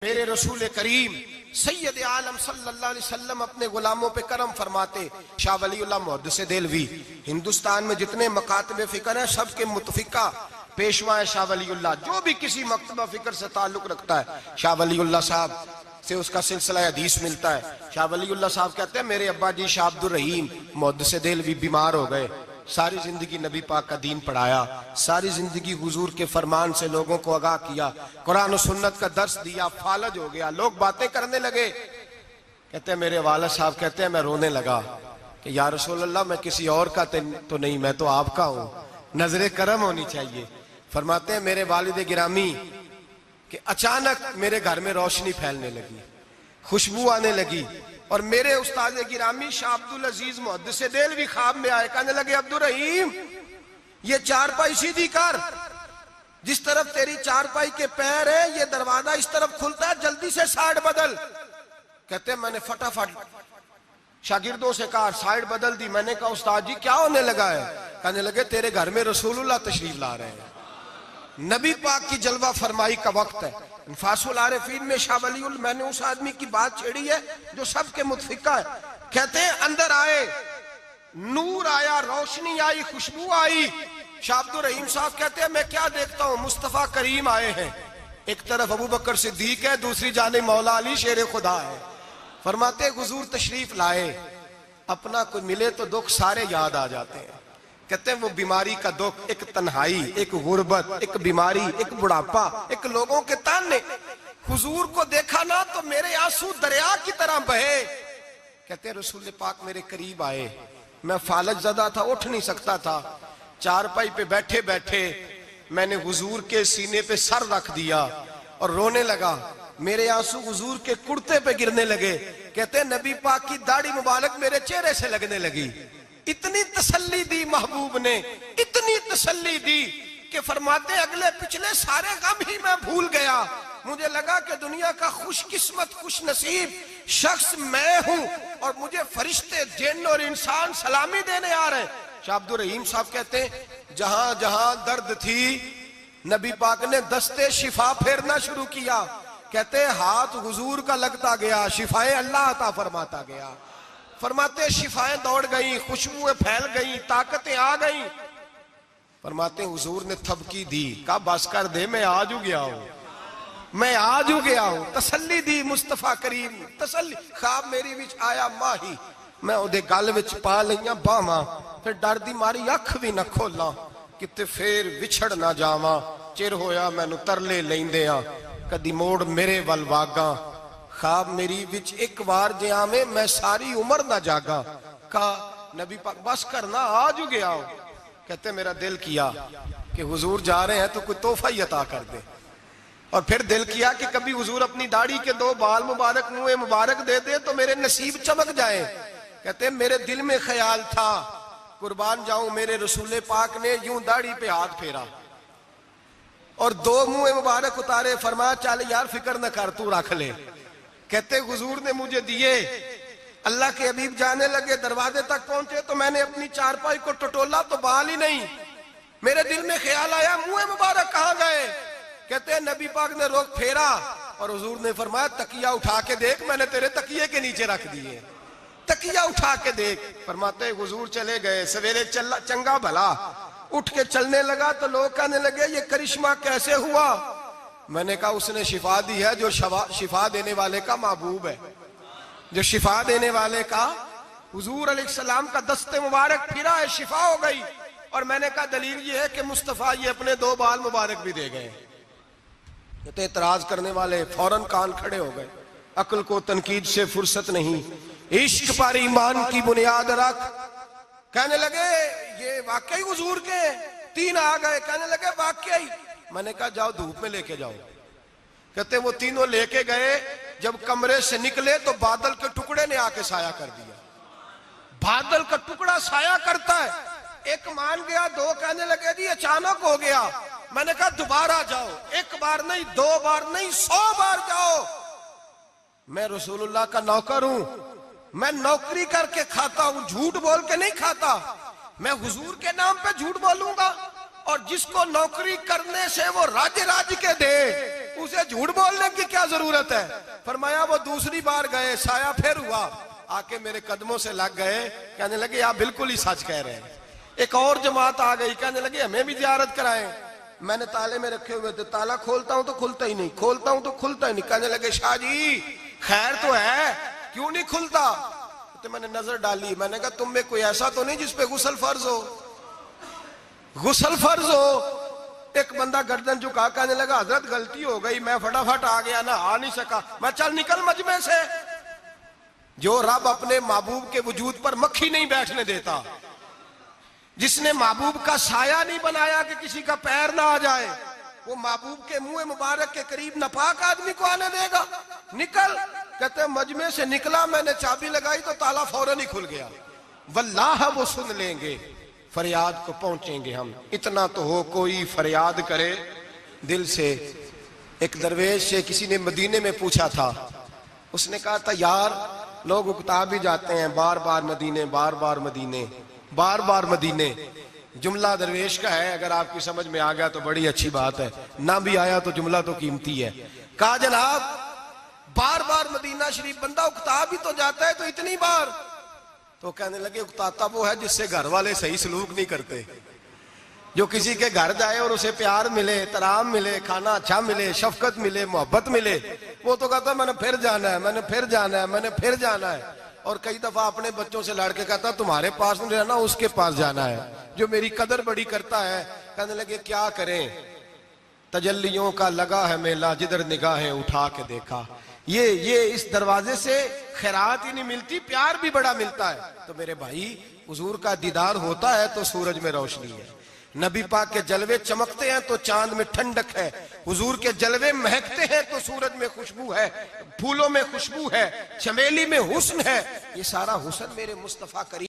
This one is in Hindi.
मेरे रसूल करीम सैयद आलम सल्लल्लाहु अलैहि वसल्लम अपने गुलामों पे करम फरमाते। शाह वलीउल्लाह मुहद्दिस देहलवी हिंदुस्तान में जितने मकातब फिक्र हैं सबके मुतफिका पेशवा है शाह वलीउल्लाह। जो भी किसी मकतबा फिक्र से ताल्लुक रखता है शाह वलीउल्लाह साहब से उसका सिलसिला हदीस मिलता है। शाह वलीउल्लाह साहब कहते हैं मेरे अब्बा जी शाह अब्दुर रहीम मुहद्दिस देहलवी बीमार हो गए। सारी जिंदगी नबी पाक का दीन पढ़ाया, सारी जिंदगी हुजूर के फरमान से लोगों को आगाह किया, कुरान और सुन्नत का दर्स दिया, फालज हो गया, लोग बातें करने लगे। कहते हैं मेरे वालिद साहब कहते हैं मैं रोने लगा कि या रसूल अल्लाह मैं किसी और का तो नहीं, मैं तो आपका हूं, नजरे करम होनी चाहिए। फरमाते हैं मेरे वालिद गिरामी कि अचानक मेरे घर में रोशनी फैलने लगी, खुशबू आने लगी और मेरे उस्ताद गिरामी शाह अब्दुल अजीज मुहद्दिस देहलवी ख्वाब में आए। कहने लगे अब्दुल रहीम ये चारपाई सीधी कर, जिस तरफ तेरी चारपाई के पैर है ये दरवाजा इस तरफ खुलता है, जल्दी से साइड बदल। कहते मैंने फटाफट शागिर्दों से कहा साइड बदल दी। मैंने कहा उस्ताद जी क्या होने लगा है? कहने लगे तेरे घर में रसूलुल्लाह तशरीफ ला रहे हैं, नबी पाक की जलवा फरमाई का वक्त है। फासुल आरिफीन में शाह वलीउल मैंने उस आदमी की बात छेड़ी है जो सबके मुतफिका है। कहते हैं अंदर आए, नूर आया, रोशनी आई, खुशबू आई। शाह अब्दुल रहीम साहब कहते हैं मैं क्या देखता हूं, मुस्तफा करीम आए हैं। एक तरफ अबू बकर सिद्दीक है, दूसरी जाने मौला अली शेर खुदा है। फरमाते हुजूर तशरीफ लाए, अपना कोई मिले तो दुख सारे याद आ जाते हैं। कहते हैं वो बीमारी का दुख, एक तन्हाई, एक गुर्बत, एक बीमारी, एक बुढ़ापा, एक लोगों के ताने। हुजूर को देखा ना तो मेरे आंसू दरिया की तरह बहे। कहते हैं रसूल पाक मेरे करीब आए, मैं फालज ज़दा था, उठ नहीं सकता था। चारपाई पे बैठे बैठे मैंने हुजूर के सीने पे सर रख दिया और रोने लगा। मेरे आंसू हुजूर के कुर्ते पे गिरने लगे। कहते हैं नबी पाक की दाढ़ी मुबारक मेरे चेहरे से लगने लगी। इतनी तसल्ली दी महबूब ने, इतनी तसल्ली दी कि फरमाते अगले पिछले सारे गम ही मैं भूल गया। मुझे लगा कि दुनिया का खुशकिस्मत खुश नसीब शख्स मैं हूं और मुझे फरिश्ते जिन्न और इंसान सलामी देने आ रहे। शाह अब्दुल रहीम साहब कहते हैं जहां जहां दर्द थी नबी पाक ने दस्ते शिफा फेरना शुरू किया। कहते हाथ हुजूर का लगता गया, शिफाए अल्लाह अता फरमाता गया। फरमाते शिफाएं दौड़ गई, खुशबुएं फैल गई, ताकतें आ गई। फरमाते हुजूर ने थपकी दी, कहा बस कर दे, मैं आज हो गया हूं, मैं आज हो गया हूं। तसल्ली दी मुस्तफा करीम, तसल्ली। ख्वाब मेरी विच आया माही, मैं ओदे गल विच पा लईयां बावां, फिर डर दी मारी अख भी ना खोला किते फिर विछड़ ना जावां। चिर होया मैनू तरले लैंदे आ, कदी मोड़ मेरे वल वागा। ख्वाब मेरी विच एक बार जे आवे मैं सारी उम्र ना जागा। कहा नबी पाक बस करना, आज हो गया हो। कहते मेरा दिल किया कि हुजूर जा रहे हैं तो कोई तोहफा ही अता कर दे। और फिर दिल किया कि कभी हुजूर अपनी दाढ़ी के 2 बाल मुबारक मुंह मुबारक दे दे तो मेरे नसीब चमक जाए। कहते मेरे दिल में ख्याल था, कुर्बान जाऊं मेरे रसूल पाक ने यूं दाढ़ी पे हाथ फेरा और 2 मुंह मुबारक उतारे। फरमाया चल यार फिक्र न कर, तू रख ले। कहते हुजूर ने मुझे दिए। अल्लाह के हबीब जाने लगे, दरवाजे तक पहुंचे तो मैंने अपनी चारपाई को टटोला तो बाल ही नहीं। मेरे दिल में ख्याल आया मुंह मुबारक कहां गए? कहते हैं नबी पाक ने रोक फेरा और हुजूर ने फरमाया तकिया उठा के देख, मैंने तेरे तकिए के नीचे रख दिए, तकिया उठा के देख। फरमाते हुजूर चले गए। सवेरे चंगा भला उठ के चलने लगा तो लोग कहने लगे ये करिश्मा कैसे हुआ? मैंने कहा उसने शिफा दी है, जो शिफा देने वाले का महबूब है, जो शिफा देने वाले का हुजूर अलैहिस्सलाम का दस्ते मुबारक फिरा है, शिफा हो गई। और मैंने कहा दलील ये है कि मुस्तफा ये अपने 2 बाल मुबारक भी दे गए। तो एतराज करने वाले फौरन कान खड़े हो गए। अक्ल को तनकीद से फुर्सत नहीं, इश्क पर ईमान की बुनियाद रख। कहने लगे ये वाकई हुजूर के 3 आ गए। कहने लगे वाकई। मैंने कहा जाओ धूप में लेके जाओ। कहते वो तीनों लेके गए। जब कमरे से निकले तो बादल के टुकड़े ने आके साया कर दिया। बादल का टुकड़ा साया करता है। एक मान गया, 2 कहने लगे जी अचानक हो गया। मैंने कहा दोबारा जाओ, 1 बार नहीं 2 बार नहीं 100 बार जाओ। मैं रसूलुल्लाह का नौकर हूं, मैं नौकरी करके खाता हूं, झूठ बोल के नहीं खाता। मैं हुजूर के नाम पे झूठ बोलूंगा और जिसको नौकरी करने से वो राज्य के दे उसे झूठ बोलने की क्या जरूरत है। फरमाया वो दूसरी बार गए, साया फिर हुआ, आके मेरे कदमों से लग गए, कहने लगे आप बिल्कुल ही सच कह रहे हैं। एक और जमात आ गई, कहने लगे हमें भी जियारत कराएं। मैंने ताले में रखे हुए थे, ताला खोलता हूं तो खुलता ही नहीं, खोलता हूं तो खुलता ही नहीं। कहने लगे शाह जी खैर तो है, क्यों नहीं खुलता? तो मैंने नजर डाली, मैंने कहा तुम में कोई ऐसा तो नहीं जिसपे गुस्ल फर्ज हो? गुस्ल फर्ज हो। एक बंदा गर्दन झुका, कहने लगा हजरत गलती हो गई, मैं फटाफट आ गया ना, आ नहीं सका। मैं चल निकल मजमे से। जो रब अपने महबूब के वजूद पर मक्खी नहीं बैठने देता, जिसने महबूब का साया नहीं बनाया कि किसी का पैर ना आ जाए, वो महबूब के मुंह मुबारक के करीब नापाक आदमी को आने देगा? निकल। कहते मजमे से निकला, मैंने चाबी लगाई तो ताला फौरन ही खुल गया। वल्लाह वो सुन लेंगे, फरियाद को पहुंचेंगे हम। इतना तो हो कोई फरियाद करे दिल से। एक दरवेश से किसी ने मदीने में पूछा था, उसने कहा था यार लोग उकता भी जाते हैं, बार बार मदीने, बार बार मदीने, बार बार मदीने। जुमला दरवेश का है, अगर आपकी समझ में आ गया तो बड़ी अच्छी बात है, ना भी आया तो जुमला तो कीमती है। कहा जनाब बार बार मदीना शरीफ बंदा उकता भी तो जाता है, तो इतनी बार? तो कहने लगे उकताता वो है जिससे घर वाले सही सलूक नहीं करते। जो किसी के घर जाए और उसे प्यार मिले, तराम मिले, खाना अच्छा मिले, शफकत मिले, मोहब्बत मिले, वो तो कहता है मैंने फिर जाना है, मैंने फिर जाना है, मैंने फिर जाना है। और कई दफा अपने बच्चों से लड़के कहता तुम्हारे पास नहीं रहना, उसके पास जाना है जो मेरी कदर बड़ी करता है। कहने लगे क्या करें, तजल्लियों का लगा है मेला, जिधर निगाहें उठा के देखा। ये इस दरवाजे से खैरात ही नहीं मिलती, प्यार भी बड़ा मिलता है। तो मेरे भाई हुजूर का दीदार होता है तो सूरज में रोशनी है, नबी पाक के जलवे चमकते हैं तो चांद में ठंडक है, हुजूर के जलवे महकते हैं तो सूरज में खुशबू है, फूलों में खुशबू है, चमेली में हुस्न है। ये सारा हुस्न मेरे मुस्तफा करीम